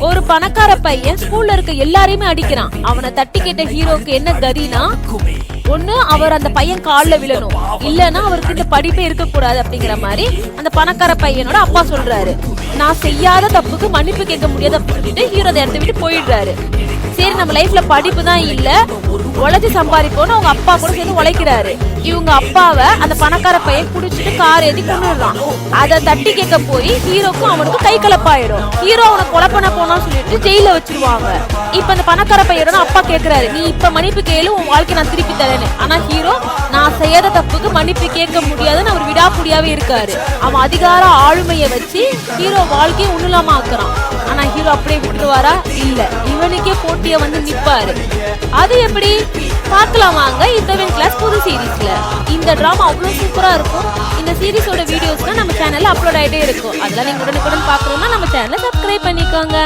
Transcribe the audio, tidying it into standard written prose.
ஒரு பணக்கார பையன் ஸ்கூல்ல இருக்க எல்லாரையுமே அடிக்கிறான். அவனை தட்டி கேட்ட ஹீரோக்கு என்ன கதினா, ஒண்ணு அவர் அந்த பையன் கால்ல விழணும், இல்லன்னா அவருக்கு இந்த படிப்பே இருக்க கூடாது அப்படிங்கிற மாதிரி அந்த பணக்கார பையனோட அப்பா சொல்றாரு. நான் செய்யாத தப்புக்கு மன்னிப்பு கேட்க முடியாது அப்படின்னு சொல்லிட்டு ஹீரோ அதை எடுத்து விட்டு போயிடுறாரு. சரி, நம்ம லைஃப்ல படிப்பு தான் இல்ல, உழைச்சு சம்பாதிப்போம்னு அவங்க அப்பா கூட சேர்ந்து உழைக்கிறாரு. இவங்க அப்பாவை அந்த பணக்கார பையன் குடிச்சிட்டு கார் ஏத்தி கொண்டுடுறான். அதை தட்டி கேட்க போய் ஹீரோக்கும் அவனுக்கு கை கலப்பாயிரும். ஹீரோ அவனை கொலை பண்ண போனா சொல்லிட்டு ஜெயில வச்சிருவாங்க. இப்ப அந்த பணக்கார பையனோட அப்பா கேக்குறாரு, நீ இப்ப மன்னிப்பு கேளு, உன் வாழ்க்கை நான் திருப்பி தரேன்னு. ஆனா ஹீரோ, நான் செய்யாத தப்புக்கு மன்னிப்பு கேட்க முடியாதுன்னு அவர் விடாப்புடியாவே இருக்காரு. அவன் அதிகார ஆளுமையை வச்சு ஹீரோ வாழ்க்கையை உண்ணுலாமா ஆக்குறான். ஆனா ஹீரோ அப்படியே விட்டுருவாரா? இல்ல, இவனுக்கே போட்டிய வந்து நிப்பாரு. அது எப்படி பார்க்கலாம் வாங்க இத்தவன் கிளாஸ் புது சீரீஸ்ல. இந்த டிராமா அவ்வளவு சூப்பரா இருக்கும். இந்த சீரீஸோட வீடியோஸ்லாம் நம்ம சேனல்ல அப்லோட் ஆயிட்டே இருக்கும். அதெல்லாம் நீங்க உடனுக்குடன் பார்க்கணும்னா நம்ம சேனலை சப்ஸ்கிரைப் பண்ணிக்கோங்க.